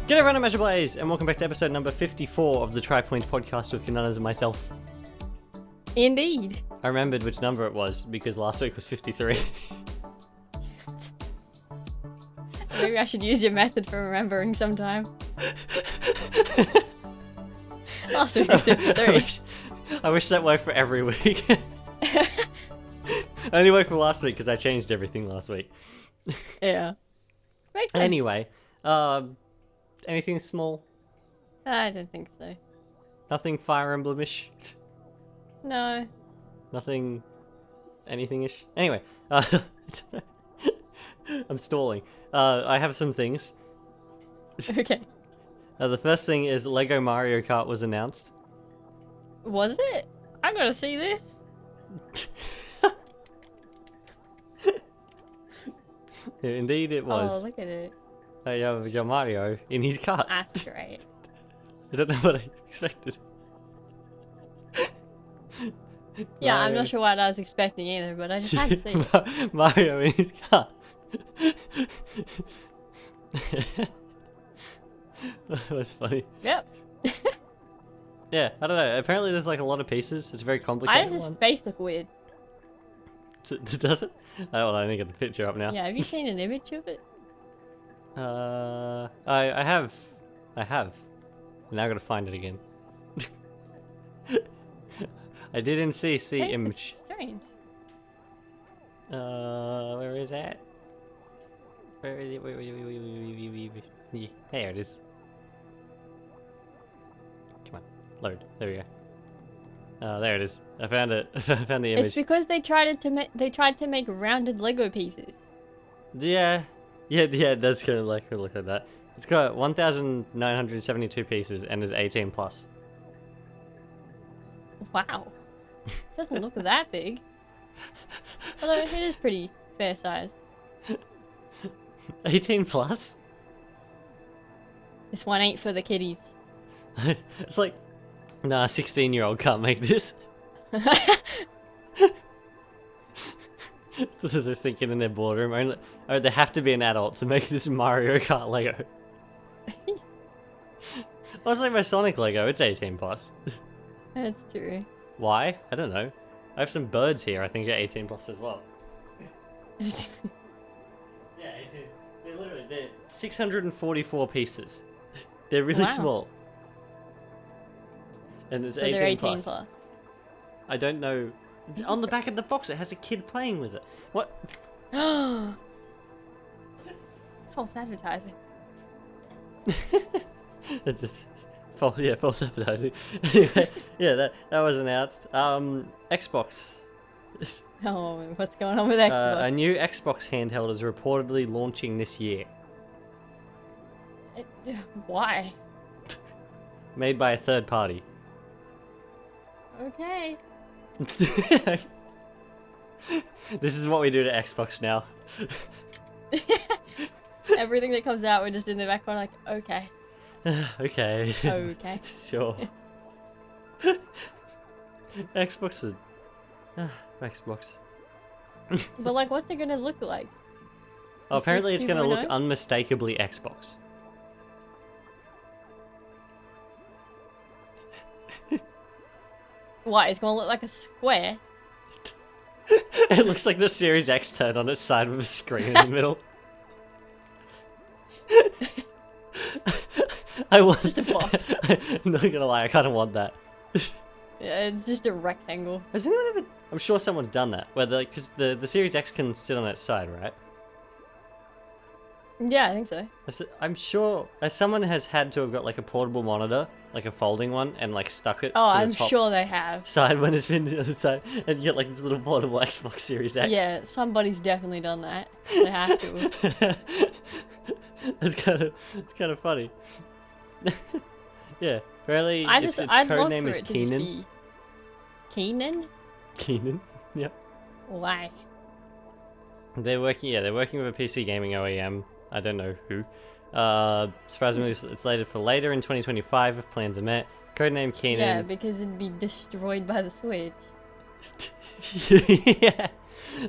G'day everyone, I'm Blaze, and welcome back to episode number 54 of the Tri-Point podcast with Kinunners and myself. Indeed. I remembered which number it was because last week was 53. Maybe I should use your method for remembering sometime. Last week was 53. I wish that worked for every week. I only worked for last week because I changed everything last week. Yeah. Makes sense. Anyway, anything small? I don't think so. Nothing Fire Emblem-ish? No. Nothing anything-ish? Anyway, I'm stalling. I have some things. Okay. The first thing is Lego Mario Kart was announced. Was it? I gotta see this. Indeed it was. Oh, look at it. Your Mario in his cart. That's great. I don't know what I expected. Yeah, Mario. I'm not sure what I was expecting either, but I just had to see it. Mario in his cart. That was funny. Yep. Yeah, I don't know. Apparently there's like a lot of pieces. It's a very Why complicated does his one. face look weird? Does it? Oh, I need to get the picture up now. Yeah, have you seen an image of it? I have. Now I gotta find it again. I didn't see Hey, image. it's strange. Where is that? Where is it? Yeah, there it is. Come on, load. There we go. There it is. I found it. I found the image. It's because they tried to make rounded Lego pieces. Yeah, it does kind of like look like that. It's got 1,972 pieces and is 18 plus. Wow. Doesn't look that big. Although it is pretty fair size. 18 plus? This one ain't for the kiddies. It's like, nah, 16-year-old can't make this. So they're thinking in their boardroom, they have to be an adult to make this Mario Kart Lego. Also, my Sonic Lego, it's 18 plus. That's true. Why? I don't know. I have some birds here, I think are 18 plus as well. Yeah, 18. They're 644 pieces. They're really Wow. small. And it's But 18, they're 18 plus. I don't know. On the back of the box, it has a kid playing with it. What? False advertising. It's just false advertising. Anyway, yeah, that was announced. Xbox. Oh, what's going on with Xbox? A new Xbox handheld is reportedly launching this year. Why? Made by a third party. Okay. This is what we do to Xbox now. Everything that comes out, we're just in the background like, okay. Okay. Okay. Sure. Xbox is... Xbox. But like, what's it gonna look like? Oh, apparently it's Switch going to look 2.0? unmistakably Xbox. What, it's gonna look like a square? It looks like the Series X turned on its side with a screen in the middle. It's just a box. I'm not gonna lie, I kind of want that. Yeah, it's just a rectangle. Has anyone ever... I'm sure someone's done that, where because the Series X can sit on its side, right? Yeah, I think so. I'm sure someone has had to have got like a portable monitor, like a folding one, and like stuck it Oh, to the I'm top sure they have. side when it's been to the other side, and you get like this little portable Xbox Series X. Yeah, somebody's definitely done that. They have to. It's kind of funny. Yeah, apparently I'd its love code for name is it to just Keenan. be... Keenan? Keenan. Yep. Why? They're working with a PC gaming OEM. I don't know who. Surprisingly, it's slated for later in 2025 if plans are met. Codename Keenan. Yeah, because it'd be destroyed by the Switch. Yeah.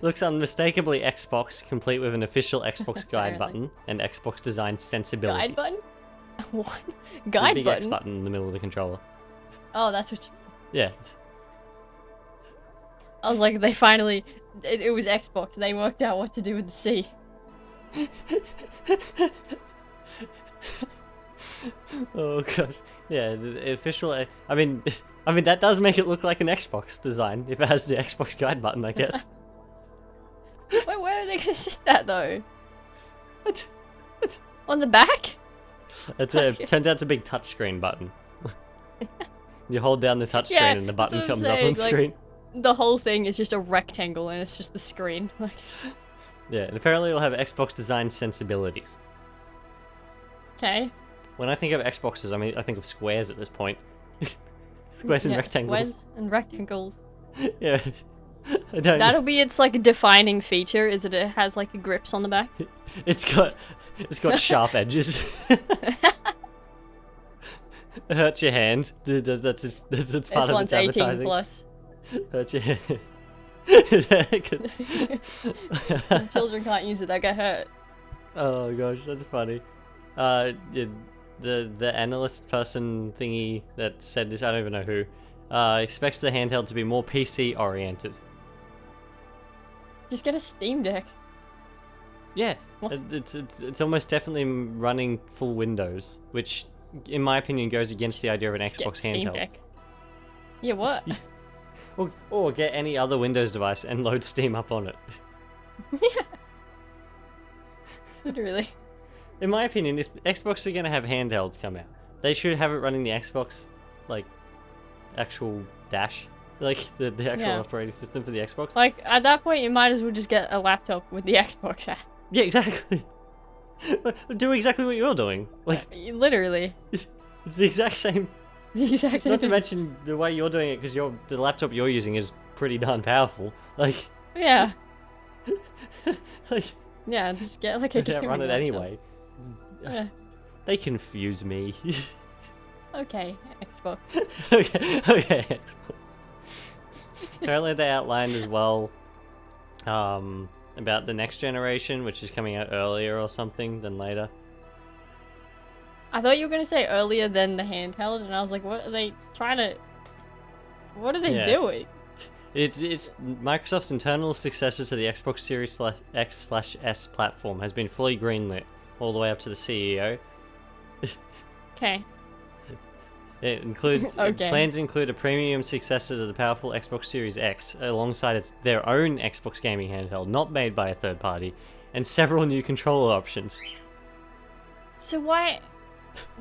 Looks unmistakably Xbox, complete with an official Xbox guide Apparently. button and Xbox design sensibilities. Guide button? What? The Guide big X button? button in the middle of the controller. Oh, that's what you... Yeah. I was like, they finally... It was Xbox. They worked out what to do with the C. Oh gosh. Yeah, the official. I mean, that does make it look like an Xbox design if it has the Xbox guide button, I guess. Wait, where are they gonna sit that though? What? On the back? Turns out it's a big touchscreen button. You hold down the touchscreen Yeah, and the button that's what I'm comes up on saying, like- screen. The whole thing is just a rectangle and it's just the screen. Like, Yeah, and apparently it'll have Xbox design sensibilities. okay. When I think of Xboxes, I think of squares at this point. Squares and Yeah, rectangles. Squares and rectangles. Yeah. I don't. That'll be its like defining feature, is that it has like grips on the back. It's got sharp edges. It hurts your hand. Dude, that's its part This of one's its 18 advertising. plus. Hurts your hand. Children can't use it, they get hurt. Oh gosh, that's funny. Yeah, the analyst person thingy that said this, I don't even know who, expects the handheld to be more PC oriented. Just get a Steam Deck. Yeah, What? it's almost definitely running full Windows, which, in my opinion, goes against the idea of an Just get Xbox Steam handheld. Deck. Yeah, what? Or get any other Windows device and load Steam up on it. Literally. In my opinion, if Xbox are gonna have handhelds come out, they should have it running the Xbox, like, actual dash, like the actual Yeah. operating system for the Xbox. Like, at that point, you might as well just get a laptop with the Xbox app. Yeah, exactly. Do exactly what you're doing. Like, Literally. it's the exact same. The exact same Not to thing. mention the way you're doing it, because the laptop you're using is pretty darn powerful. Like, Yeah. like Yeah, just get like a I can't run it gaming laptop. anyway. Yeah. They confuse me. Okay, Xbox. okay, Xbox. Apparently they outlined as well about the next generation, which is coming out earlier or something than later. I thought you were gonna say earlier than the handheld, and I was like, what are they trying to... What are they Yeah. doing? It's Microsoft's internal successor to the Xbox Series X/S platform has been fully greenlit all the way up to the CEO. Okay. It includes Okay. plans include a premium successor to the powerful Xbox Series X, alongside their own Xbox gaming handheld, not made by a third party, and several new controller options. So why...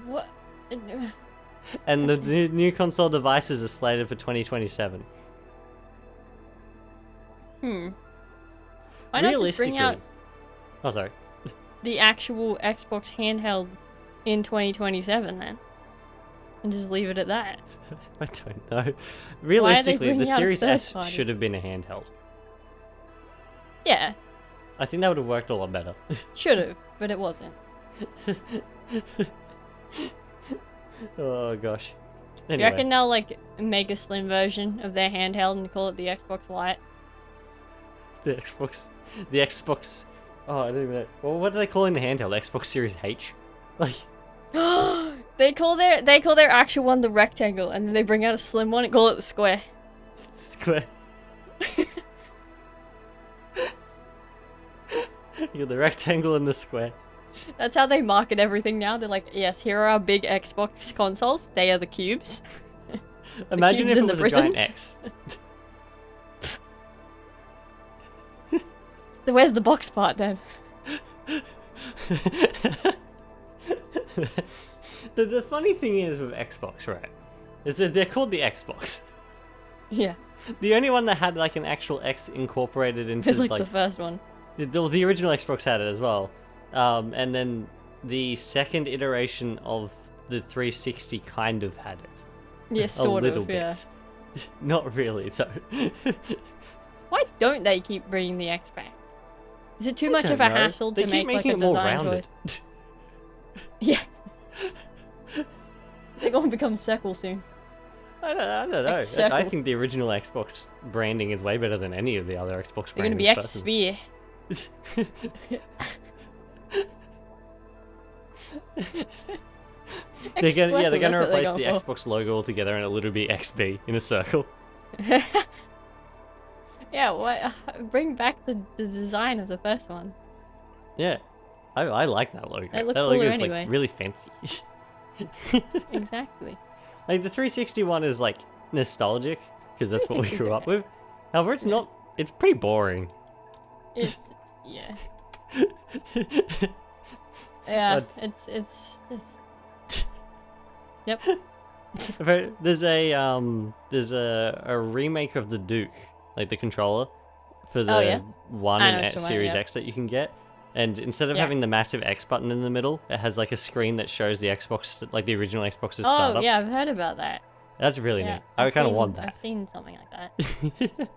What... And the new console devices are slated for 2027. Why not just bring out Oh, sorry. the actual Xbox handheld in 2027 then? And just leave it at that? I don't know. Realistically, the bringing out a Series third S party? should have been a handheld. Yeah, I think that would have worked a lot better. should've, but it wasn't. Oh gosh. You Anyway, reckon they'll like make a slim version of their handheld and call it the Xbox Lite? the Xbox. Oh, I don't even know. Well, what are they calling the handheld? Xbox Series H? Like, They call their actual one the rectangle, and then they bring out a slim one and call it the square. square. You got the rectangle and the square. That's how they market everything now. They're like, yes, here are our big Xbox consoles. They are the cubes. Imagine cubes if it and the was a giant prisms. X. So where's the box part then? The funny thing is with Xbox, right, is that they're called the Xbox. Yeah, The only one that had like an actual X incorporated into it's like the first one. the original Xbox had it as well, and then the second iteration of the 360 kind of had it. Yeah, A sort little of. bit. Yeah. Not really though. Why don't they keep bringing the X back? Is it too I much don't of a know. hassle They to keep make like making a it more design rounded. choice? Yeah. They're gonna become Circle soon. I don't know. I circle. think the original Xbox branding is way better than any of the other Xbox They're gonna branding. be X Sphere. They're gonna That's what replace the going for. Xbox logo altogether, and it'll literally be XB in a circle. Yeah, what? Bring back the design of the first one. Yeah, I like that logo. They look That cooler logo is anyway. like really fancy. Exactly. Like the 360 one is like nostalgic because that's what we 360's grew up okay. with. However, it's Yeah. not. It's pretty boring. It's yeah. Yeah, But- it's Yep. There's a remake of the Duke, like the controller, for the Oh, yeah? One I know and what you mean, Series yeah. X that you can get. And instead of Yeah. having the massive X button in the middle, it has like a screen that shows the Xbox, like the original Xbox's Oh startup. yeah, I've heard about that. That's really Yeah, neat. I kind of want I've that. seen something like that.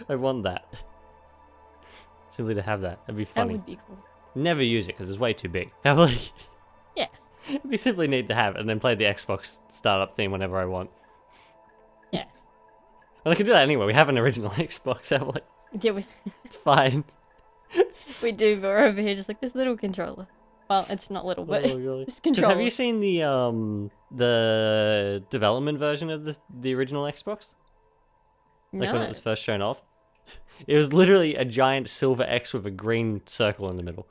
I want that. Simply to have that. That'd be That funny. would be cool. Never use it because it's way too big. I'm like, Yeah. it'd be simply neat to have and then play the Xbox startup theme whenever I want. Yeah. And I can do that anyway. We have an original Xbox. I'm like, Yeah, it's fine. we do, but we're over here just like this little controller. Well, it's not little, but Oh, really? it's 'Cause controller. have you seen the development version of the original Xbox? Like when No. it was first shown off? It was literally a giant silver X with a green circle in the middle.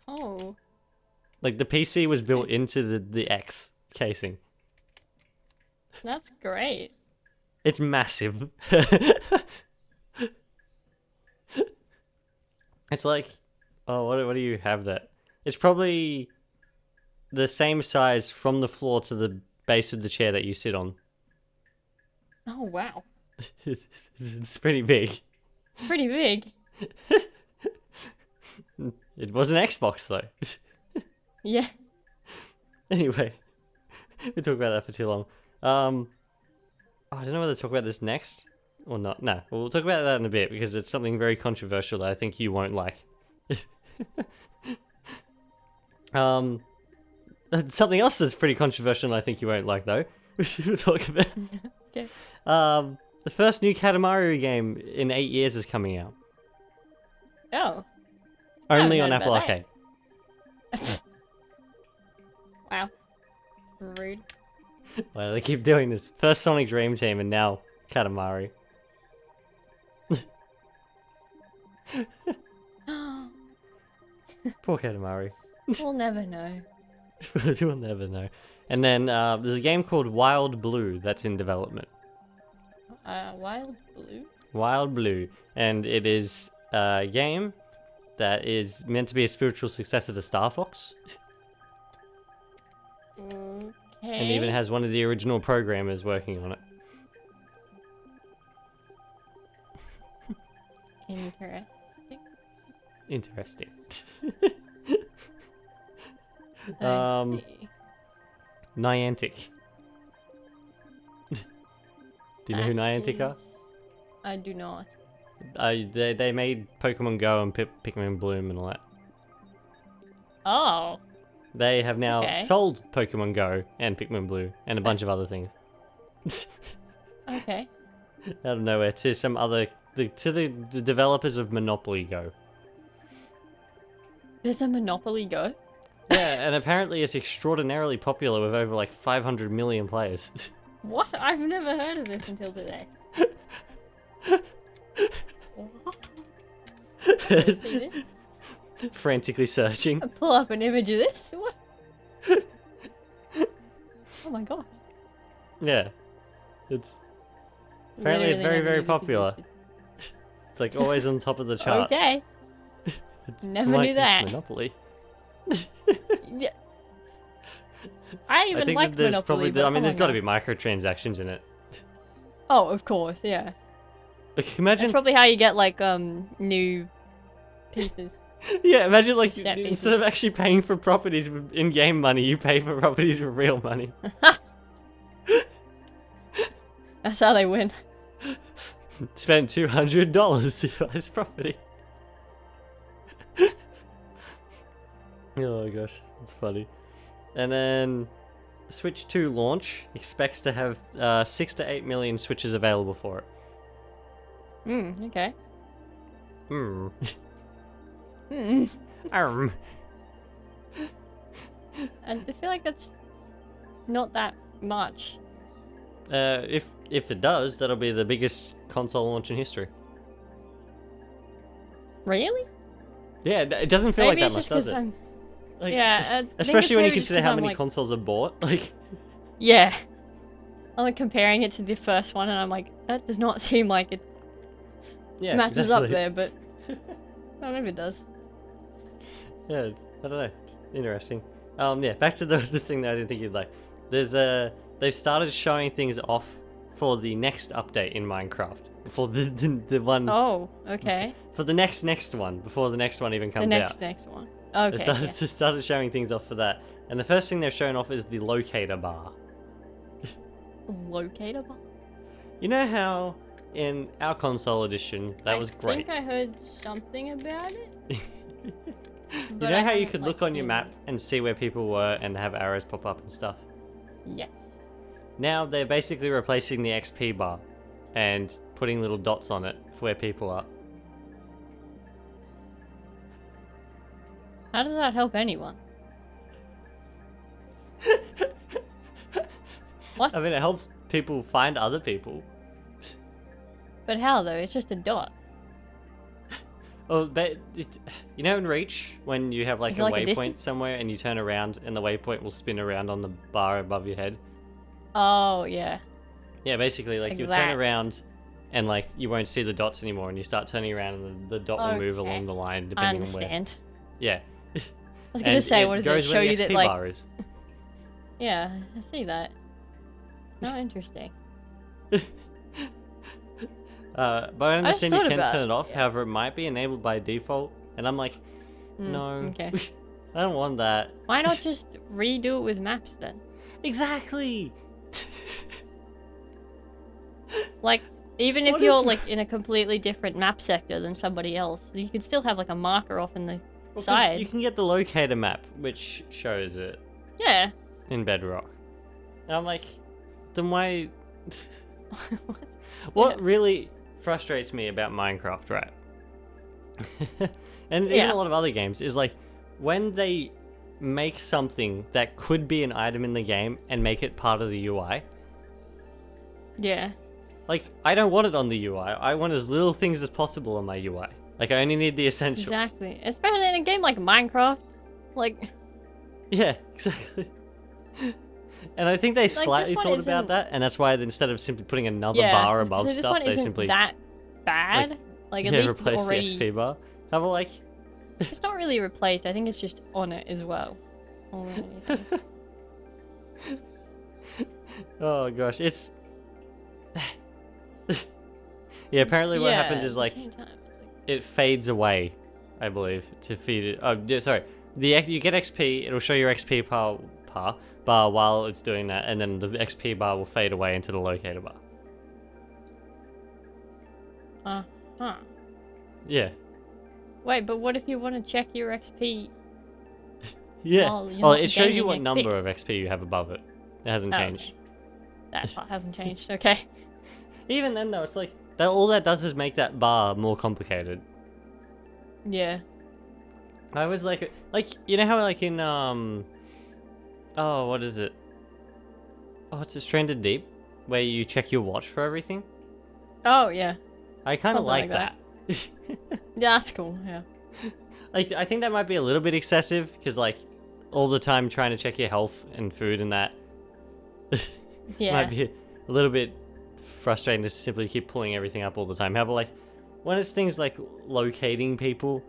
Oh, Like the PC was built into the X casing. that's great. It's massive. It's like, oh, what do you have that? It's probably the same size from the floor to the base of the chair that you sit on. Oh wow, It's pretty big. it's pretty big. It was an Xbox though. Yeah. Anyway, we talk about that for too long. I don't know whether to talk about this next or not. No, we'll talk about that in a bit because it's something very controversial that I think you won't like. Something else that's pretty controversial and I think you won't like though. We'll talk about. Okay. The first new Katamari game in 8 years is coming out. Oh. Only haven't on heard Apple about Arcade. Wow. Rude. Well, they keep doing this. First Sonic Dream Team and now Katamari. Poor Katamari. We'll never know. You'll never know. And then there's a game called Wild Blue that's in development. Wild Blue? Wild Blue. And it is a game that is meant to be a spiritual successor to Star Fox. Okay. And even has one of the original programmers working on it. Interesting. Interesting. I see. Niantic. Do you know who Niantic are? I do not. They made Pokemon Go and Pikmin Bloom and all that. Oh. They have now Okay. sold Pokemon Go and Pikmin Blue and a bunch of other things. Okay. Out of nowhere to some other to the developers of Monopoly Go. There's a Monopoly Go? Yeah, and apparently it's extraordinarily popular with over like 500 million players. What? I've never heard of this until today. What? Wanna see this? Frantically searching. Pull up an image of this? What? Oh my god. Yeah. It's apparently it's very, Literally never very knew this popular. existed. It's like always on top of the charts. Okay. It's Never like knew that. Monopoly. Yeah. I even I think like that there's Monopoly, probably but I mean come there's on got to now. be microtransactions in it. Oh, of course, yeah. Like imagine That's probably how you get like new pieces. yeah, imagine like Set pieces. instead of actually paying for properties with in-game money, you pay for properties with real money. That's how they win. Spent $200 to buy this property. Oh gosh, that's funny. And then Switch 2 launch expects to have 6 to 8 million Switches available for it. Okay. Hmm. Hmm. And I feel like that's not that much. If it does, that'll be the biggest console launch in history. Really? Yeah, it doesn't feel Maybe like it's that much, just does because it? I'm. Like, Yeah, I think it's especially when you maybe just consider 'cause how I'm, many like- consoles are bought. Like, Yeah. I'm like comparing it to the first one, and I'm like, that does not seem like it yeah, matches exactly. up there, but well, maybe it does. Yeah, I don't know. It's interesting. Yeah, back to the thing that I didn't think you'd like. There's they've started showing things off for the next update in Minecraft. For the one. Oh, okay. For the next one, before the next one even comes The out. next one. They Okay. started showing things off for that. And the first thing they've shown off is the locator bar. Locator bar? You know how in our console edition that was I great. think I heard something about it. You but know I how you haven't, could like, look on your seen map it. and see where people were and have arrows pop up and stuff? Yes. Now they're basically replacing the XP bar and putting little dots on it for where people are. How does that help anyone? What? I mean, it helps people find other people. But how though? It's just a dot. Well, but you know in Reach, when you have like Is a it like a waypoint distance? somewhere and you turn around and the waypoint will spin around on the bar above your head? Oh yeah. Yeah, basically, like Like you'll that. turn around and like you won't see the dots anymore and you start turning around and the dot will move Okay. along the line I depending on where. understand. Yeah. I was gonna And say, what does it goes show where the you that XP like? bar is. Yeah, I see that. Oh, interesting. But I just understand you thought can about turn it, it off, yeah. however, it might be enabled by default. And I'm like, Mm, no, Okay. I don't want that. Why not just redo it with maps then? Exactly! Like, even if What you're is- like in a completely different map sector than somebody else, you could still have like a marker off in the Well, 'cause side. you can get the locator map, which shows it Yeah. in Bedrock. And I'm like, then why... What? What Yeah. really frustrates me about Minecraft, right? And even Yeah. a lot of other games, is like, when they make something that could be an item in the game and make it part of the UI, Yeah. like, I don't want it on the UI. I want as little things as possible on my UI. Like, I only need the essentials. Exactly. Especially in a game like Minecraft. Like, Yeah, exactly. And I think they this slightly one thought about isn't- that, and that's why instead of simply putting another yeah. bar so above this stuff, one they isn't simply that bad. Like, at yeah, least it's replace already. the XP bar. How about like, It's not really replaced. I think it's just on it as well. More than anything. oh gosh, it's yeah. Apparently, what happens Yeah, is at the like same time, it's like- it fades away, I believe, to feed it. Oh, sorry. You get XP. It'll show your XP bar while it's doing that, and then the XP bar will fade away into the locator bar. Huh. Yeah. Wait, but what if you want to check your XP? Yeah. Well, you're Oh, not it shows you gaining what XP. number of XP you have above it. It hasn't Oh, changed. That part hasn't changed. Okay. Even then, though, it's like that. All that does is make that bar more complicated. Yeah. I was like you know how like in oh, what is it? Oh, it's a Stranded Deep, where you check your watch for everything. Oh yeah. I kind of Something like like that. Yeah, that's cool. Yeah. Like, I think that might be a little bit excessive because like all the time trying to check your health and food and that Yeah. might be a little bit frustrating to simply keep pulling everything up all the time. However, like when it's things like locating people,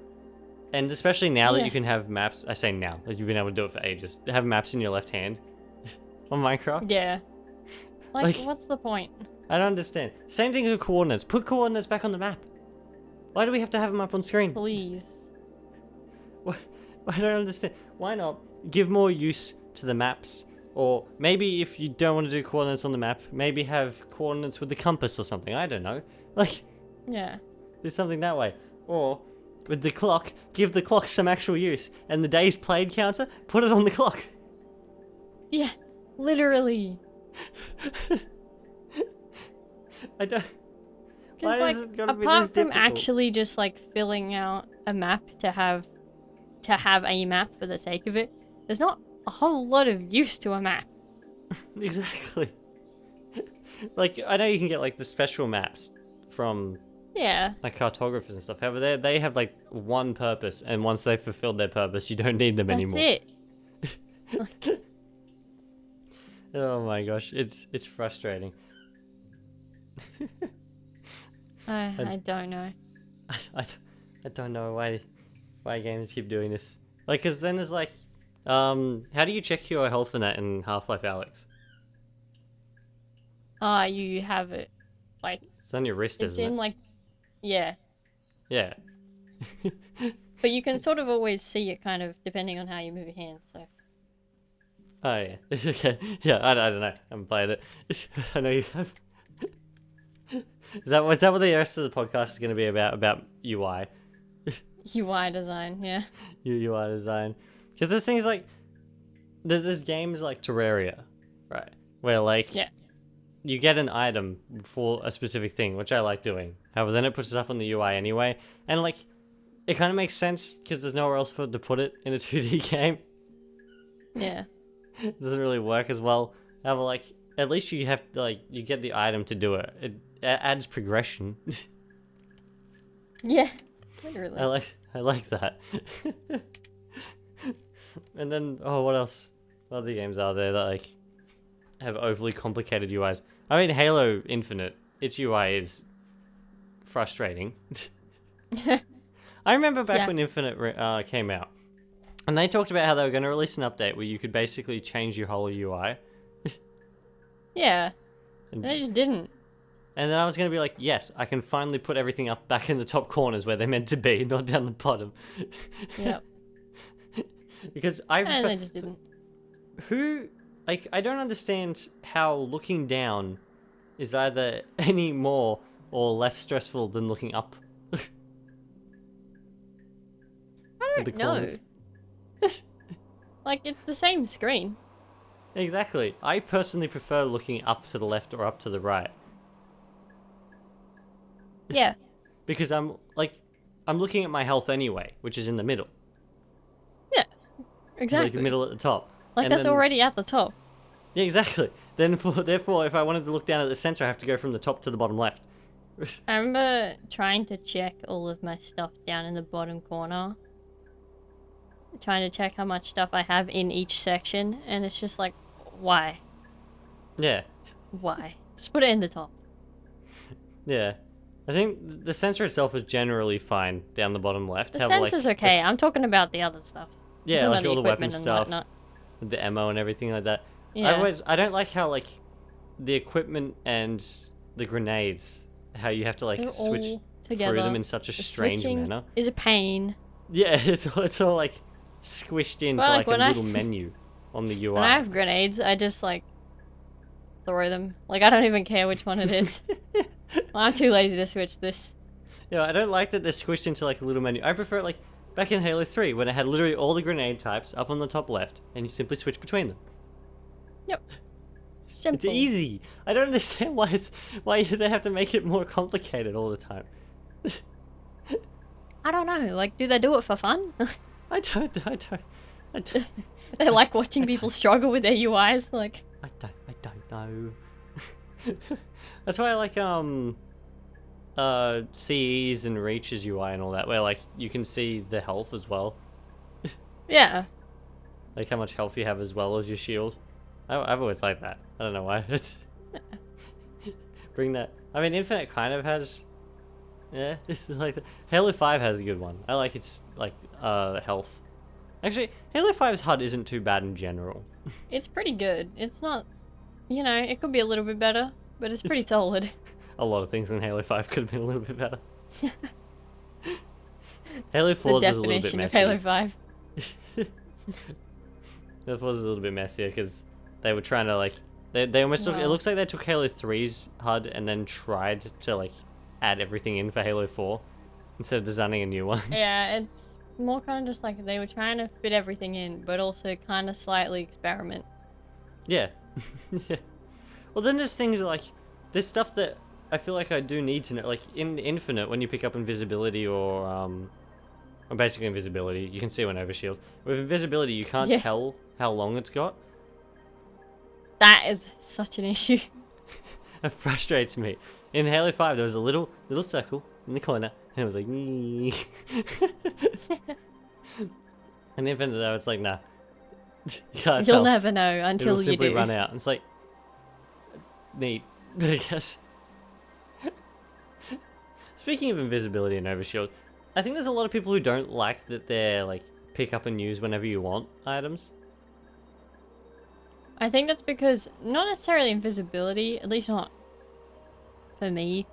and especially now that Yeah. you can have maps. I say now, as you've been able to do it for ages. Have maps in your left hand on Minecraft. Yeah. Like- What's the point? I don't understand. Same thing with coordinates. Put coordinates back on the map. Why do we have to have them up on screen? Please. I don't understand. Why not give more use to the maps? Or maybe if you don't want to do coordinates on the map, maybe have coordinates with the compass or something. I don't know. Like, Yeah. do something that way. Or with the clock, give the clock some actual use. And the days played counter, put it on the clock. Yeah. Literally. I don't. Because Why like, is it gotta be this apart from difficult? actually just like filling out a map to have a map for the sake of it, there's not a whole lot of use to a map. Exactly. Like, I know you can get like the special maps from Yeah, like cartographers and stuff. However, they have like one purpose, and once they've fulfilled their purpose, you don't need them that's anymore. it. Like, Oh my gosh, it's frustrating. I don't know. I, I don't know why games keep doing this. Like, cause then there's like, how do you check your health in that in Half-Life Alyx? You have it, like, It's on your wrist, it's isn't in, it? like, yeah. Yeah. But you can sort of always see it, kind of, depending on how you move your hands, so. Oh yeah. Okay. Yeah. I don't know. I haven't played it. I know you have. Is that what the rest of the podcast is going to be about? About UI, UI design, yeah. UI design. Because there's things like there's games like Terraria, right? Where like Yeah. you get an item for a specific thing, which I like doing. However, then it puts it up on the UI anyway, and like it kind of makes sense because there's nowhere else for it to put it in a 2D game. Yeah. It doesn't really work as well. However, like at least you have like you get the item to do it. It adds progression. Yeah. Literally. I like that. And then what else? What other games are there that like have overly complicated UIs? I mean, Halo Infinite, its UI is frustrating. I remember back Yeah. when Infinite came out, and they talked about how they were going to release an update where you could basically change your whole UI. Yeah. And, They just didn't. and then I was going to be like, yes, I can finally put everything up back in the top corners where they're meant to be, not down the bottom. Yep. Because I And they just didn't. like I don't understand how looking down is either any more or less stressful than looking up. I at the don't know. corners. Like, it's the same screen. Exactly. I personally prefer looking up to the left or up to the right Yeah. because I'm looking at my health anyway, which is in the middle. Yeah. Like Exactly. middle at the top. Like, And that's then- already at the top. Yeah, exactly. Therefore, if I wanted to look down at the center, I have to go from the top to the bottom left. I remember trying to check all of my stuff down in the bottom corner. Trying to check how much stuff I have in each section, and it's just like, why? Yeah. Why? Just put it in the top. Yeah. I think the sensor itself is generally fine down the bottom left. The However, like, sensor's okay. I'm talking about the other stuff. I'm yeah, talking like about all the weapon equipment and stuff, whatnot. the ammo and everything like that. Yeah. I don't like how like the equipment and the grenades, how you have to like They're switch all through together. them in such a The strange switching manner. is a pain. Yeah, it's all like squished into Well, like like, a when little menu on the UI. When I have grenades, I just like throw them. Like, I don't even care which one it is. I'm too lazy to switch this. Yeah, I don't like that they're squished into like a little menu. I prefer it like back in Halo 3 when it had literally all the grenade types up on the top left and you simply switch between them. Yep. Simple. It's easy. I don't understand why they have to make it more complicated all the time. I don't know. Like, do they do it for fun? I don't They like watching people struggle with their UIs. Like, I don't know. That's why I like CE's and Reach's UI and all that, where like you can see the health as well, yeah. like how much health you have as well as your shield. I've always liked that. I don't know why. It's bring that. I mean, Infinite kind of has. Yeah, it's like Halo 5 has a good one. I like its like health. Actually, Halo 5's HUD isn't too bad in general. It's pretty good. It's not, you know, it could be a little bit better, but it's pretty solid. A lot of things in Halo 5 could have been a little bit better. Halo The 4 was a little bit definition of messy. Halo 5. Halo 4 was a little bit messier because they were trying to like they almost took, it Well. looks like they took Halo 3's HUD and then tried to like add everything in for Halo 4 instead of designing a new one. Yeah, it's more kind of just like they were trying to fit everything in, but also kind of slightly experiment. Yeah. Yeah. Well, then there's things like there's stuff that I feel like I do need to know, like in Infinite when you pick up invisibility or or basically invisibility. You can see when overshield. With invisibility, you can't Yeah. tell how long it's got. That is such an issue. It frustrates me. In Halo 5, there was a little circle in the corner, and it was like, "Nee." And the Infinite, though, it's like, nah. You can't You'll tell. never know It'll until you simply do. run out. It's like, neat, I guess. Speaking of invisibility and overshield, I think there's a lot of people who don't like that they're like pick up and use whenever you want items. I think that's because, not necessarily invisibility, at least not for me,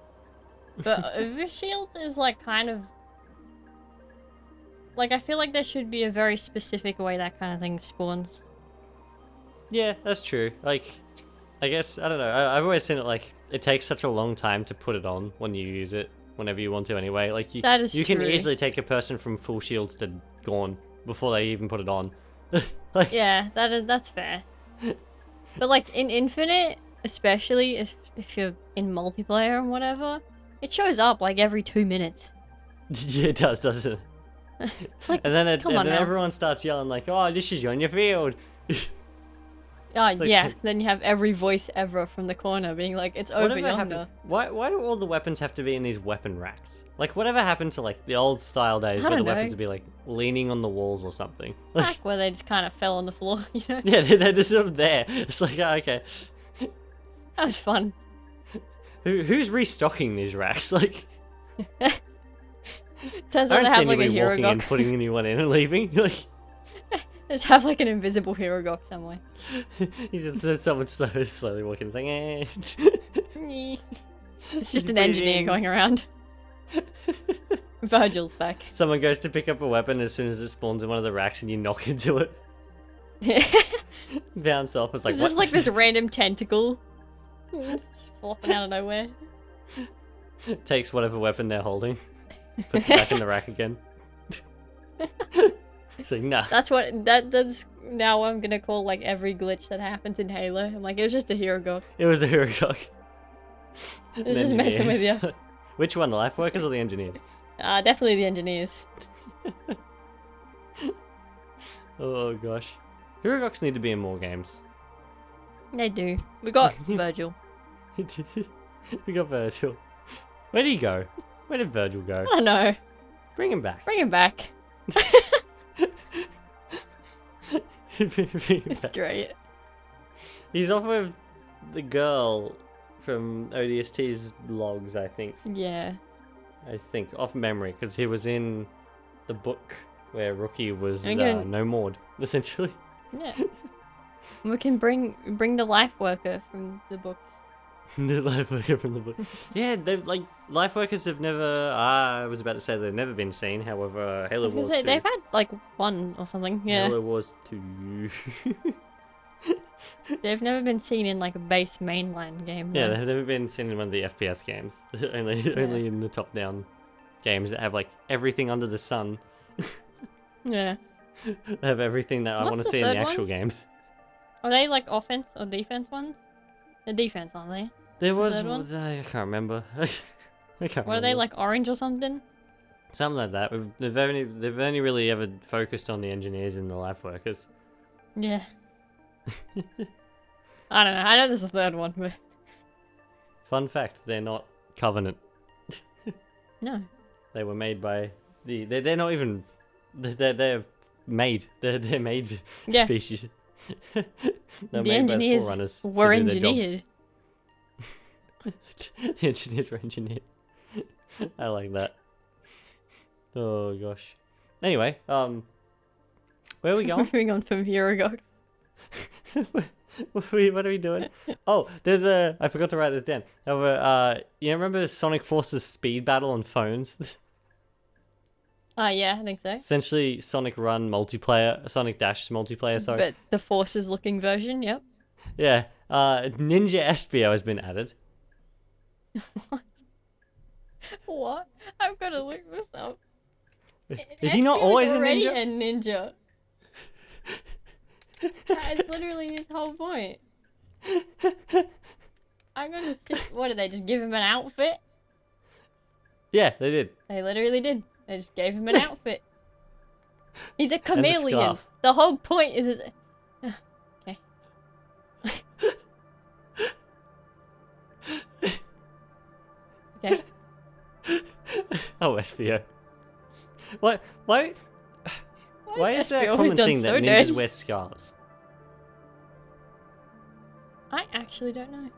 but overshield is like kind of... Like, I feel like there should be a very specific way that kind of thing spawns. Yeah, that's true. Like, I guess, I don't know, I've always seen it like, it takes such a long time to put it on when you use it, whenever you want to anyway. Like, That is you can true. easily take a person from full shields to gone before they even put it on. Like, Yeah, that's fair. But like, in Infinite, especially if you're in multiplayer and whatever, it shows up like every 2 minutes. yeah, it does, doesn't it? It's like, And then, come on now. everyone starts yelling like, "Oh, this is on your field." Oh, like- yeah, then you have every voice ever from the corner being like, it's over Whatever yonder. happened? Why do all the weapons have to be in these weapon racks? Like, whatever happened to like the old style days I where the don't know. weapons would be like leaning on the walls or something? Back where they just kind of fell on the floor, you know? Yeah, they're just sort of there. It's like, oh, okay, That was fun. who's restocking these racks? Like, Turns I out don't they see have like a anybody hero walking in, gok. putting anyone in and leaving. Like, Just have like an invisible hero gok somewhere. he's just someone slowly walking. It's like, eh. It's just an Put it engineer in. going around. Virgil's back. Someone goes to pick up a weapon as soon as it spawns in one of the racks, and you knock into it, It's bounce off. It's like, just what? like this random tentacle. It's flopping out of nowhere. Takes whatever weapon they're holding, puts it back in the rack again. It's like, nah. That's now what I'm gonna call like every glitch that happens in Halo. I'm like, it was just a hero gok. It was a hero cock. It was just messing with you. Which one, the life workers or the engineers? Definitely the engineers. Oh gosh. Hero cocks need to be in more games. They do. We got Virgil. We got Virgil. Where did he go? Where did Virgil go? I don't know. Bring him back. Bring him back. Bring him It's back. great. He's off with the girl from ODST's logs, I think. Yeah. Off memory, because he was in the book where Rookie was I'm gonna- no more, essentially. Yeah. We can bring the life worker from the books. The life worker from the book. Yeah, like life workers have never. I was about to say they've never been seen. However, I Halo was gonna Wars say 2. they've had like one or something. Yeah. Halo Wars 2. They've never been seen in like a base mainline game. Yeah, though. they've never been seen in one of the FPS games. only in the top-down games that have like everything under the sun. Yeah. They have everything that I What's want to the see in the third one? actual games. Are they like offense or defense ones? The defense, aren't they? There The was. third one? I can't remember. I can't What are they remember. like, orange or something? Something like that. They've only really ever focused on the engineers and the life workers. Yeah. I don't know. I know there's a third one, but Fun fact: they're not Covenant. no. They were made by the. They're not even. They're made. They're made Yeah. species. They're The made by engineers Forerunners to were do their jobs. engineered. The engineers were engineered. I like that. Oh gosh. Anyway, where are we going? Moving on from hero goks. What are we doing? Oh, there's I forgot to write this down. However, you remember Sonic Force's speed battle on phones? Yeah, I think so. Essentially, Sonic Run multiplayer, Sonic Dash multiplayer. Sorry. But the Forces looking version, yep. Yeah. Ninja Espio has been added. What? I've got to look this up. Is he not Espio always a already ninja? a ninja? That is literally his whole point. I'm gonna sit. What did they just give him an outfit? Yeah, they did. They literally did. They just gave him an outfit. He's a And the chameleon. scarf. The whole point is... Okay. Okay. Oh, SBO. What? Why is there a SBO always common done thing so that ninjas dirty? wear scarves? I actually don't know.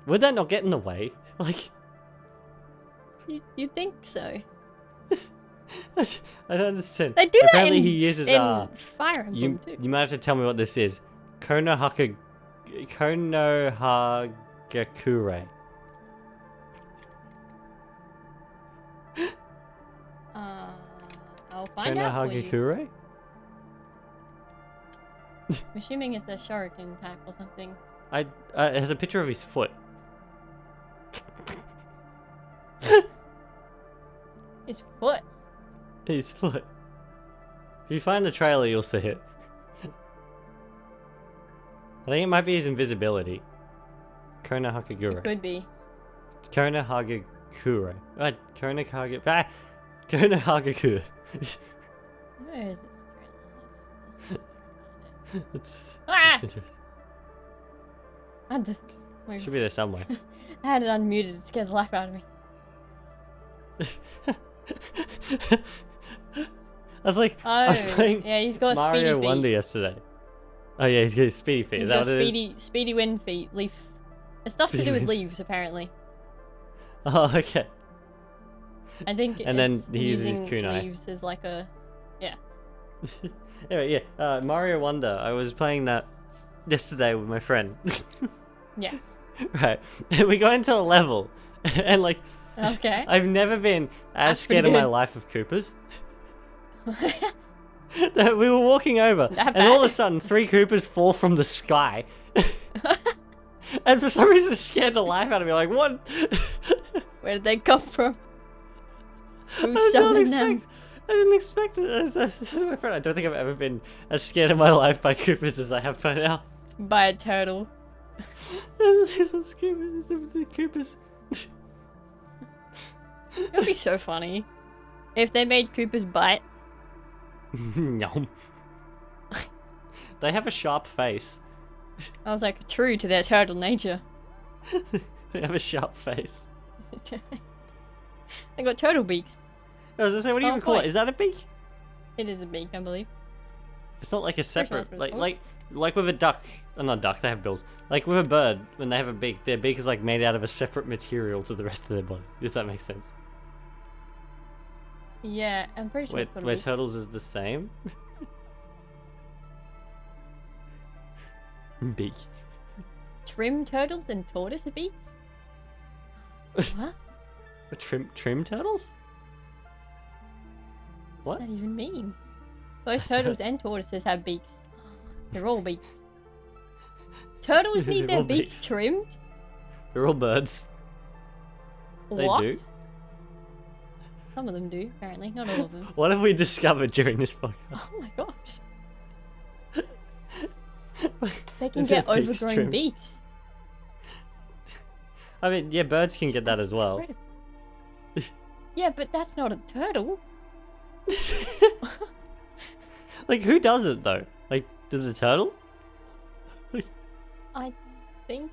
Would that not get in the way? Like, You'd think so. I don't understand. They do that Apparently in, he uses in Fire Emblem too. You might have to tell me what this is. Konohagakure. I'll find out for you. Konohagakure? I'm assuming it's a shuriken attack or something. It has a picture of his foot. His foot. His foot. If you find the trailer, you'll see it. I think it might be his invisibility. Konohagakure. Could be. Konohagakure. Right, Konohagakure. Konohagakure. Where is this trailer? It's. Ah! I had the- wait, Should be there somewhere. I had it unmuted. It scared the life out of me. I was like, Oh, I was playing yeah, he's got Mario speedy feet. Wonder yesterday. Oh yeah, he's got his speedy feet. He's Is that got what it is? speedy wind feet. Leaf. It's stuff to Speedy do with wind. leaves, apparently. Oh, okay. I think. And then it's he uses his using kunai. leaves as like a. Yeah. Anyway, yeah, Mario Wonder. I was playing that yesterday with my friend. Yes. Right. And we got into a level, and like, Okay. I've never been as That's pretty scared in my good. life of Koopas. That we were walking over, That and all of a bad? sudden, 3 Koopas fall from the sky. And for some reason, it scared the life out of me. Like, what? Where did they come from? Who I did not summoned them? I didn't expect it. I said to my friend, I don't think I've ever been as scared in my life by Koopas as I have by now. By a turtle. It's so stupid. It's the Koopas. It would be so funny if they made Koopas bite. No. They have a sharp face. I was like, true to their turtle nature. They have a sharp face. They got turtle beaks. I was gonna say, what do you Oh, even call point. it? Is that a beak? It is a beak, I believe. It's not like a sure that's separate, what it's called. like with a duck. Oh, not duck. They have bills. Like with a bird, when they have a beak, their beak is like made out of a separate material to the rest of their body. If that makes sense. Yeah, I'm pretty sure Where, it's got a where beak. turtles is the same. Beak. Trim turtles and tortoise beaks? What? Trim turtles? What? What does that even mean? Both I turtles don't- and tortoises have beaks. They're all beaks. Turtles need They're their all beaks beaks. trimmed? They're all birds. They What? do. Some of them do, apparently. Not all of them. What have we discovered during this podcast? Oh my gosh. They can Their get beaks overgrown trimmed. beaks. I mean, yeah, birds can get that as well. Incredible. Yeah, but that's not a turtle. Like, who does it though? Like, did the turtle? I think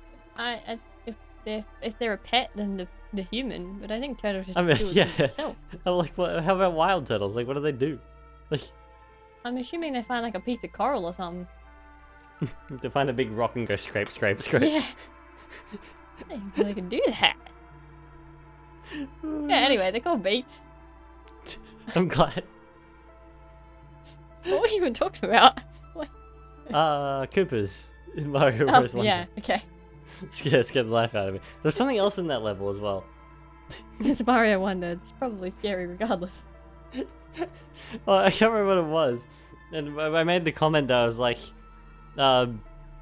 if they're a pet, then the human. But I think turtles just I mean, do it yeah. themselves. I'm like, what? How about wild turtles? Like, what do they do? Like, I'm assuming they find like a piece of coral or something. to find a big rock and go scrape, scrape, scrape. Yeah. I didn't know they can do that. Yeah, anyway, they're called beaks. I'm glad. What were you even talking about? What? Koopas in Mario Oh, Bros. Wonder. yeah, okay. Scared the life out of me. There's something else in that level as well. It's Mario Wonder. It's probably scary regardless. Well, I can't remember what it was. And I made the comment that I was like, out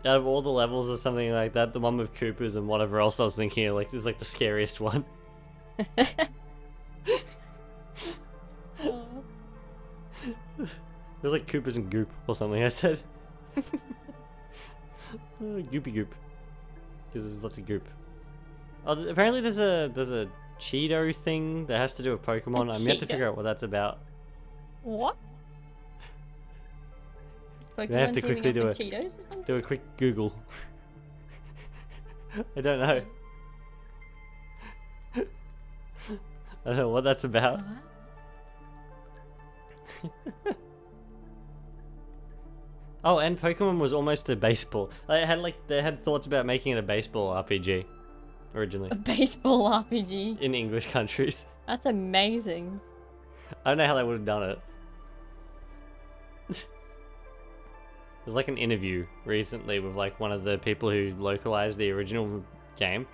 of all the levels or something like that, the one with Koopas and whatever else I was thinking of, like, this is like the scariest one. Oh. It was like Koopas and Goop or something, I said. Goopy Goop. Because there's lots of goop. Oh, apparently there's a Cheeto thing that has to do with Pokemon. I'm yet to Cheeto? figure out what that's about. What? We have to quickly do it. Cheetos or something? Do a quick Google. I don't know. I don't know what that's about. What? Oh, and Pokemon was almost a baseball. They had thoughts about making it a baseball RPG originally A baseball RPG. in English countries. That's amazing. I don't know how they would have done it. There's like an interview recently with like one of the people who localized the original game.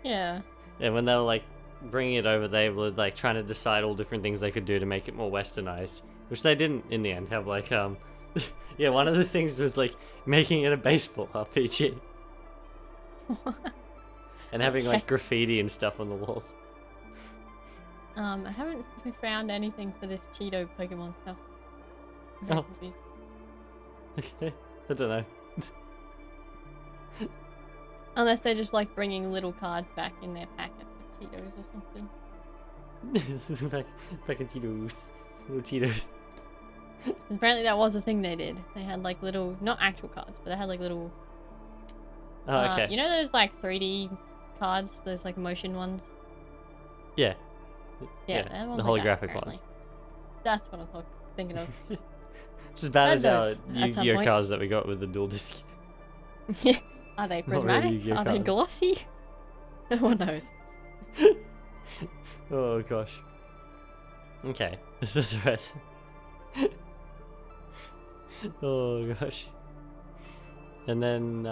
Yeah. And when they were like bringing it over, they were like trying to decide all different things they could do to make it more westernized, which they didn't in the end. Have like yeah, one of the things was like making it a baseball RPG and having like graffiti and stuff on the walls. I haven't found anything for this Cheeto Pokemon stuff. I'm very Oh. confused. Okay, I don't know. Unless they're just like bringing little cards back in their packets of Cheetos or something. back in Cheetos, little Cheetos. 'Cause apparently that was a thing they did. They had like little, not actual cards, but they had like little. Oh, okay. You know those like 3D cards, those like motion ones. Yeah. Yeah, they're the ones holographic like that, apparently. ones. That's what I'm thinking of. It's as bad as our Those, at some Yu-Gi-Oh point. cards that we got with the dual disc. Are they Not really prismatic? Yu-Gi-Oh Are they cards. glossy? No one knows. Oh gosh. Okay, that's right. Oh gosh. And then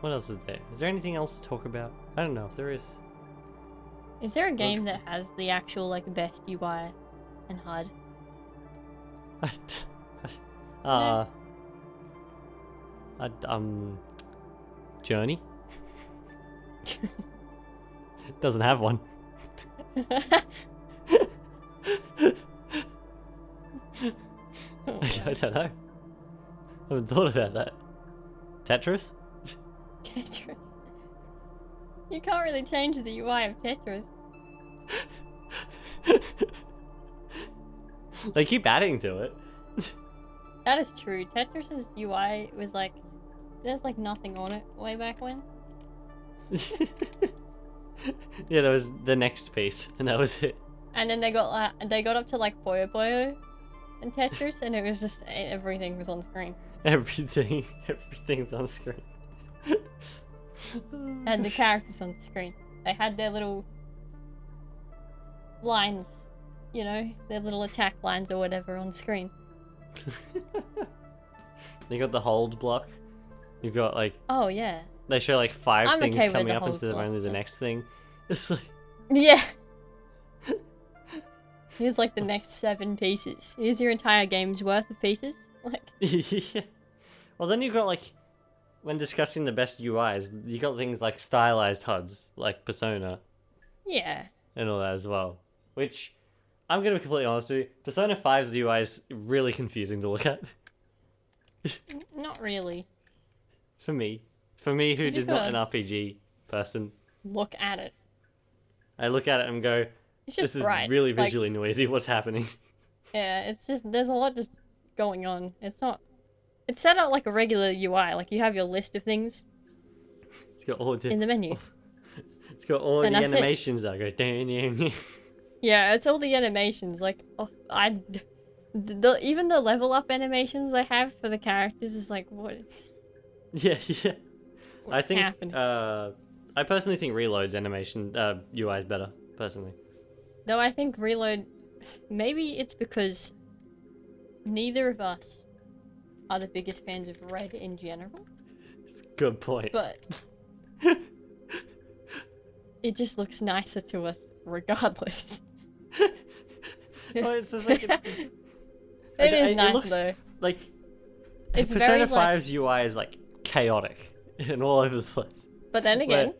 what else is there? Is there anything else to talk about? I don't know if there is. Is there a game that has the actual like best UI and HUD? Journey doesn't have one. I don't know. I haven't thought about that. Tetris? Tetris. You can't really change the UI of Tetris. They keep adding to it. That is true. Tetris's UI was like, there's like nothing on it way back when. Yeah, that was the next piece, and that was it. And then they got up to like Puyo Puyo and Tetris, and it was just everything was on screen. Everything's on screen. And the characters on screen. They had their little lines, you know, their little attack lines or whatever on screen. You got the hold block. You've got like Oh yeah. they show like 5 I'm things okay with coming the up hold instead of block, only the but- next thing. It's like Yeah. Here's like the next 7 pieces. Here's your entire game's worth of pieces. Like, yeah. Well, then you've got like when discussing the best UIs, you got things like stylized HUDs, like Persona yeah. and all that as well. Which I'm gonna be completely honest with you, Persona 5's UI is really confusing to look at. Not really. For me, who You is just not an gotta- RPG person, Look at it. I look at it and go, It's just "This is bright. really Like, visually noisy. What's happening?" yeah, it's just, there's a lot just going on. It's not, it's set out like a regular UI. Like, you have your list of things It's got all the in the menu. it's got all And the that's it. animations that go. "Dang, dang, dang." Yeah, it's all the animations. Like, oh, even the level up animations I have for the characters is like, what is Yeah, yeah. I what's think happening? I personally think Reload's animation UI is better. Personally, Though I think Reload, maybe it's because neither of us are the biggest fans of Red in general, good point. but it just looks nicer to us regardless. Oh, it's just like it's It is it nice looks though. like It's Persona very, like- 5's UI is like chaotic and all over the place. But then again, it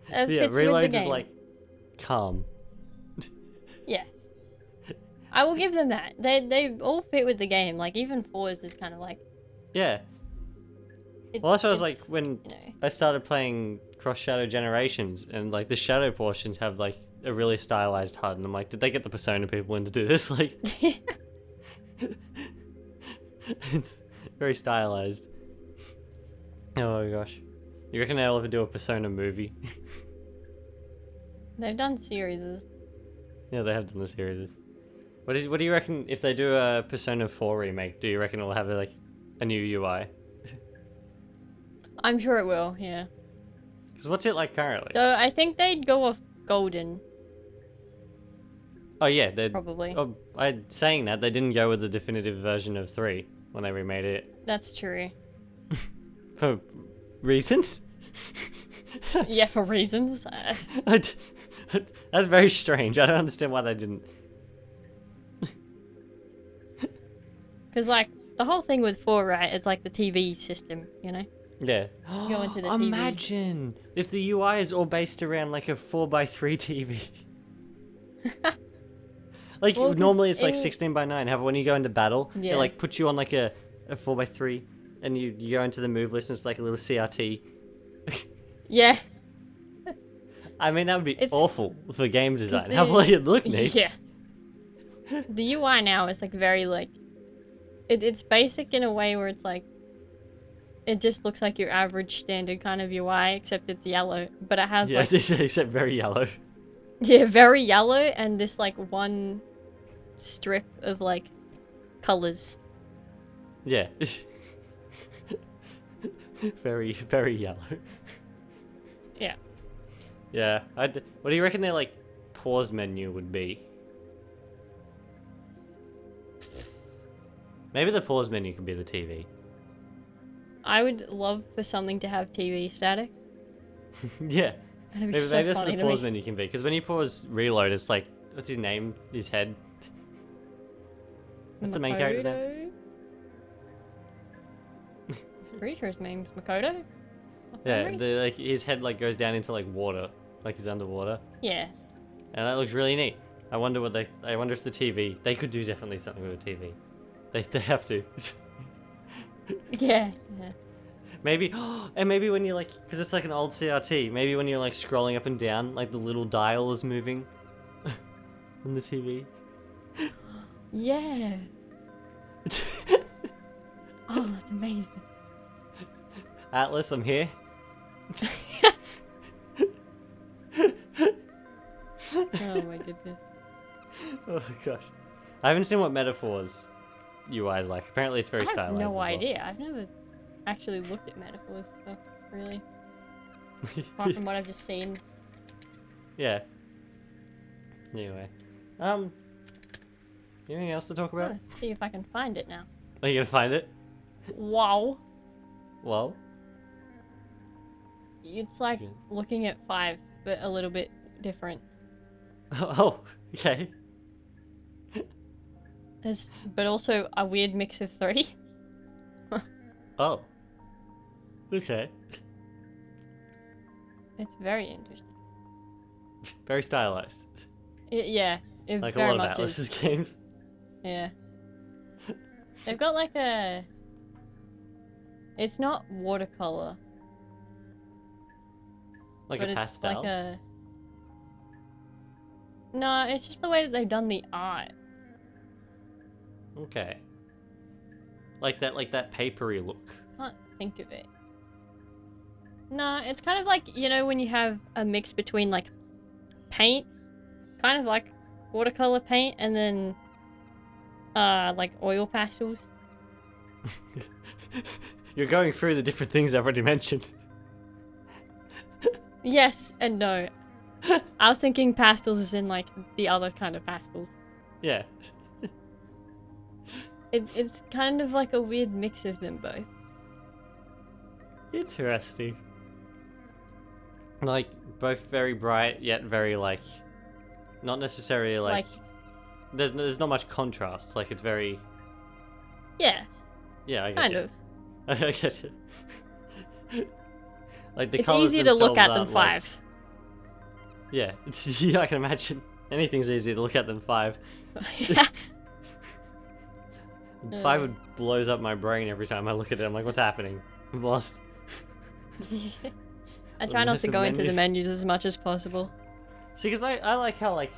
Yeah, fits with the Reload's game. is like calm. Yes. I will give them that. They all fit with the game. Like, even 4's is kind of like... Yeah. Well, that's what I was like when I started playing Cross Shadow Generations, and like the shadow portions have like a really stylized HUD, and I'm like, did they get the Persona people in to do this? Like, It's very stylized. Oh my gosh. You reckon they'll ever do a Persona movie? They've done series. Yeah, they have done the series. What do you reckon if they do a Persona 4 remake? Do you reckon it'll have like a new UI? I'm sure it will, yeah. Because what's it like currently? Though I think they'd go off Golden, Oh yeah, they probably. Oh, saying that they didn't go with the definitive version of 3 when they remade it That's true. for reasons. Yeah, for reasons. That's very strange. I don't understand why they didn't. Because, like, the whole thing with 4, right, is like the TV system, you know? Yeah. Go into the TV. Imagine if the UI is all based around like a 4x3 TV. Like Well, 'cause normally it's like in- 16:9. However, when you go into battle, Yeah. it like puts you on like a 4x3, and you go into the move list and it's like a little CRT. Yeah. I mean that would be It's- awful for game design. the- How will it look, Nate? Yeah. The UI now is like very like it's basic in a way where it's like it just looks like your average standard kind of UI, except it's yellow. But it has Yeah, like except very yellow. yeah, very yellow and this like one strip of like colors. Yeah. Very, very yellow. Yeah. Yeah. What do you reckon their like pause menu would be? Maybe the pause menu could be the TV. I would love for something to have TV static. Yeah. That'd be Maybe, so maybe that's what funny the to pause me. menu can be. Because when you pause reload, it's like, what's his name? His head. What's the main character's name? Pretty sure his name's Makoto. Off Yeah, memory? like his head like goes down into like water, like he's underwater, Yeah. and that looks really neat. I wonder if the TV, they could do definitely something with a TV. They have to. Yeah. Yeah. Maybe, and maybe when you like, because it's like an old CRT, maybe when you're like scrolling up and down, like the little dial is moving on the TV. Yeah. Oh, that's amazing. Atlas, I'm here. Oh my goodness. Oh my gosh. I haven't seen what Metaphor's UI is like. Apparently it's very I have stylized. as no well. idea. I've never actually looked at metaphors stuff, really. Apart from what I've just seen. Yeah. Anyway. Anything else to talk I'm about? gonna see if I can find it now. Are you gonna find it? Wow. Well. It's like Okay. looking at 5, but a little bit different. Oh, okay. But also a weird mix of 3. Oh. Okay. It's very interesting. Very stylized. Yeah, it Like a very lot of much is. Atlas's games. Yeah. They've got like a... It's not watercolor, Like but a it's pastel. like a... No, it's just the way that they've done the art. Okay. Like that papery look. Can't think of it. No, it's kind of like, you know, when you have a mix between like paint, kind of like watercolor paint, and then like oil pastels. You're going through the different things I've already mentioned. Yes and no. I was thinking pastels as in like the other kind of pastels. Yeah. It's kind of like a weird mix of them both. Interesting. Like both very bright yet very like not necessarily like, there's not much contrast. Like it's very Yeah, yeah, I get kind you. of. I get it. Like the It's colours easier to look themselves at than aren't, like- 5. Yeah, yeah, I can imagine. Anything's easier to look at than 5. 5 blows up my brain every time I look at it. I'm like, what's happening? I'm lost. I try not to Massive go into the menus. menus as much as possible. See, because I like how like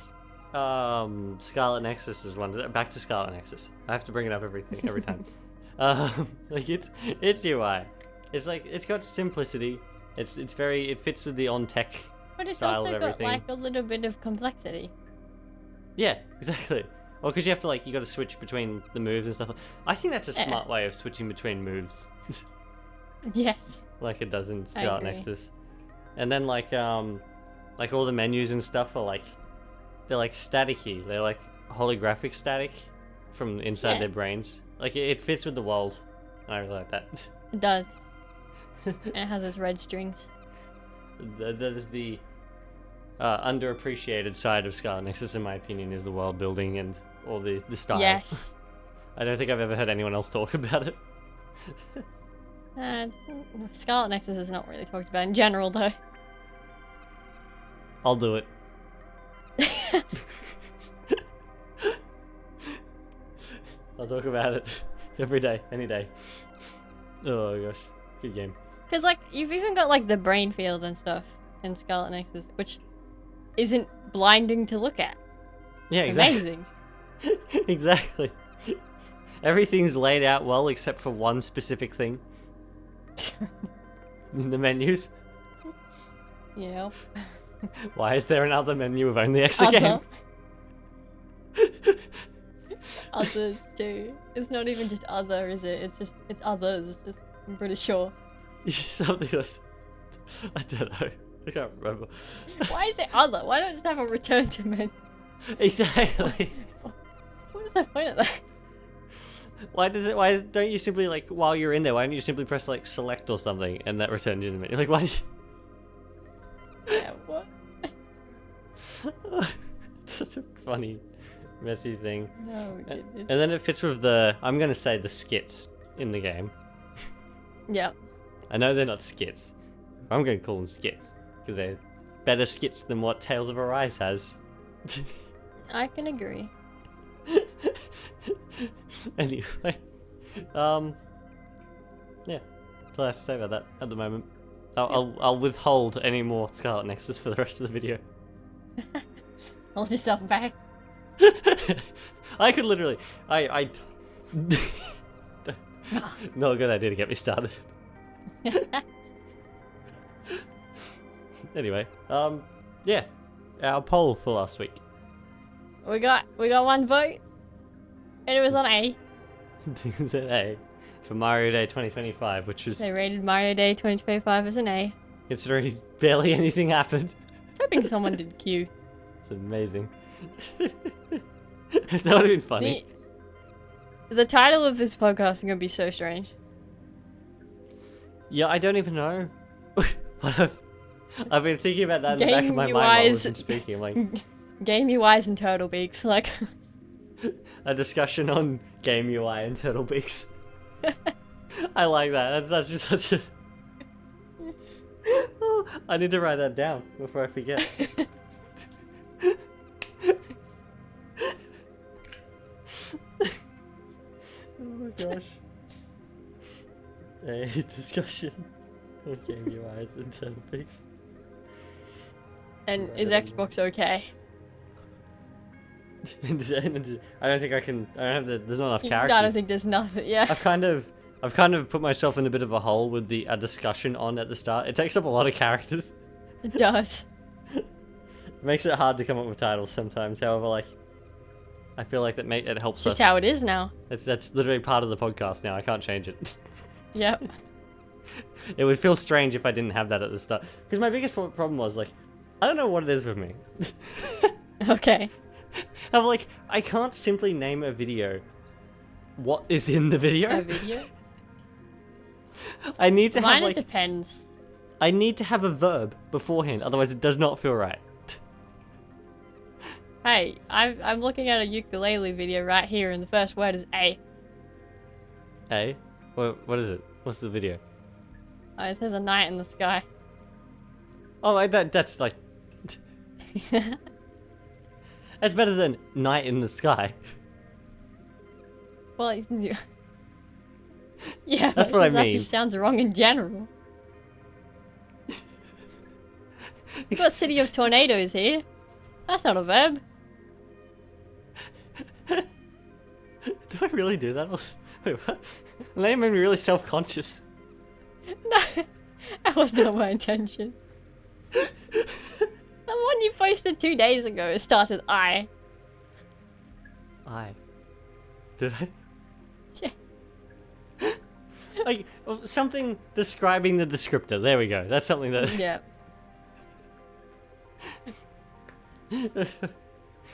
Scarlet Nexus is one. Back to Scarlet Nexus. I have to bring it up every time. Like it's UI. It's like it's got simplicity. It fits with the on tech But it's style of also got everything. like a little bit of complexity. Yeah, exactly. Well, because you have to you got to switch between the moves and stuff. I think that's a Yeah. smart way of switching between moves, Yes. like it does in I Scarlet agree. Nexus. And then like all the menus and stuff are they're like staticky. They're like holographic static from inside Yeah. their brains. Like it fits with the world. I really like that. It does. And it has its red strings. That is the underappreciated side of Scarlet Nexus, in my opinion, is the world building and all the style. Yes. I don't think I've ever heard anyone else talk about it. Scarlet Nexus is not really talked about in general, though. I'll do it. I'll talk about it every day, any day. Oh gosh, good game. Because, like, you've even got, like, the brain field and stuff in Scarlet Nexus, which isn't blinding to look at. Yeah, It's exactly. amazing. Exactly. Everything's laid out well except for one specific thing in the menus. You know? Why is there another menu of only X again? Others, too. It's not even just other, is it? It's others. I'm pretty sure. Something like... I don't know. I can't remember. Why is it other? Why not just have a return to menu? Exactly. What is the point of that? Don't you simply, while you're in there, why don't you simply press, select or something, and that returns you to the menu? Like, why do you... Yeah, what? It's such a funny, messy thing. No, And then it fits with I'm gonna say the skits in the game. Yeah. I know they're not skits. I'm gonna call them skits, because they're better skits than what Tales of Arise has. I can agree. Anyway, yeah, that's all I have to say about that at the moment. I'll withhold any more Scarlet Nexus for the rest of the video. Hold yourself back. I could literally, not a good idea to get me started. Anyway, yeah, our poll for last week. We got one vote, and it was on A. Is it A for Mario Day 2025, which was They rated Mario Day 2025 as an A. considering barely anything happened. I was hoping someone did Q. It's amazing. That would have been funny. The title of this podcast is gonna be so strange. Yeah, I don't even know. I've been thinking about that in the back of my mind while I Game-wise- wasn't speaking. I'm like, Game UIs and Turtle Beaks, like. a discussion on game UI and Turtle Beaks. I like that. That's just such a... Oh, I need to write that down before I forget. Oh my gosh. A discussion on game UIs and Turtle Beaks. And is Xbox okay? I don't think I can. I don't have the. There's not enough I characters. don't think there's nothing. Yeah. I've kind of put myself in a bit of a hole with the discussion on at the start. It takes up a lot of characters. It does. It makes it hard to come up with titles sometimes. However, I feel like it helps Just us. how it is now. That's literally part of the podcast now. I can't change it. Yep. It would feel strange if I didn't have that at the start. Because my biggest problem was I don't know what it is with me. Okay. I can't simply name a video what is in the video. A video? I need to Mine, have it depends. I need to have a verb beforehand, otherwise it does not feel right. Hey, I'm looking at a ukulele video right here, and the first word is A. A? What is it? What's the video? Oh, it says a night in the sky. Oh, that's that's better than night in the sky. Well, yeah, That's what I that mean. just sounds wrong in general. We've got City of Tornadoes here. That's not a verb. Do I really do that? Wait, what? That made me really self-conscious. No, that was not my intention. The one you posted 2 days ago starts with I. Did I? Yeah. Like, something describing the descriptor. There we go. That's something that... Yeah.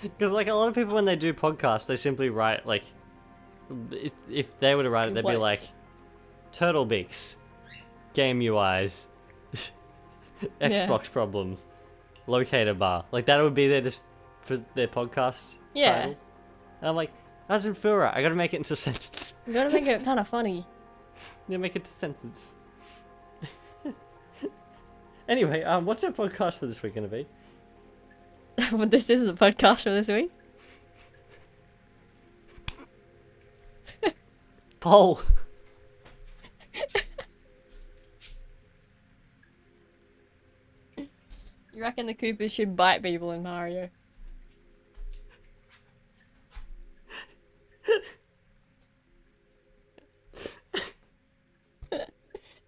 Because, like, a lot of people, when they do podcasts, they simply write, like... If they were to write it, they'd be What? like... Turtle Beaks. Game UIs. Xbox problems. Locator bar. Like, that would be their for their podcast Yeah. title. And I'm like, that doesn't feel right. I gotta make it into a sentence. You gotta make it kind of funny. Yeah, make it a sentence. Anyway, what's our podcast for this week gonna be? Well, this is the podcast for this week. Poll. You reckon the Koopas should bite people in Mario?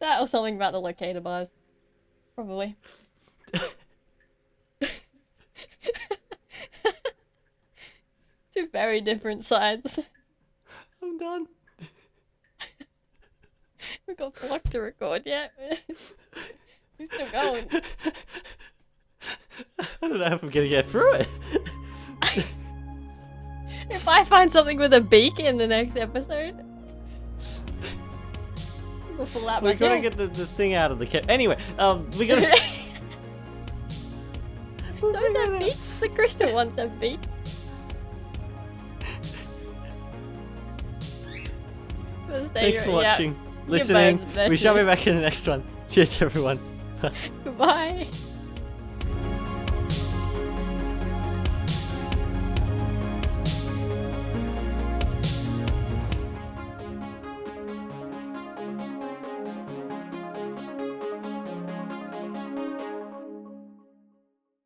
That or something about the locator bars. Probably. Two very different sides. I'm done. We've got block to record yet. We're still going. I don't know if I'm gonna get through it. If I find something with a beak in the next episode, we'll pull out my We gotta hair. get the thing out of the cat. Anyway, we gotta. We'll Those figure have it out. beaks. The crystal ones have beaks. Thanks for watching, Your listening. bird's We shall be better. back in the next one. Cheers, everyone. Goodbye.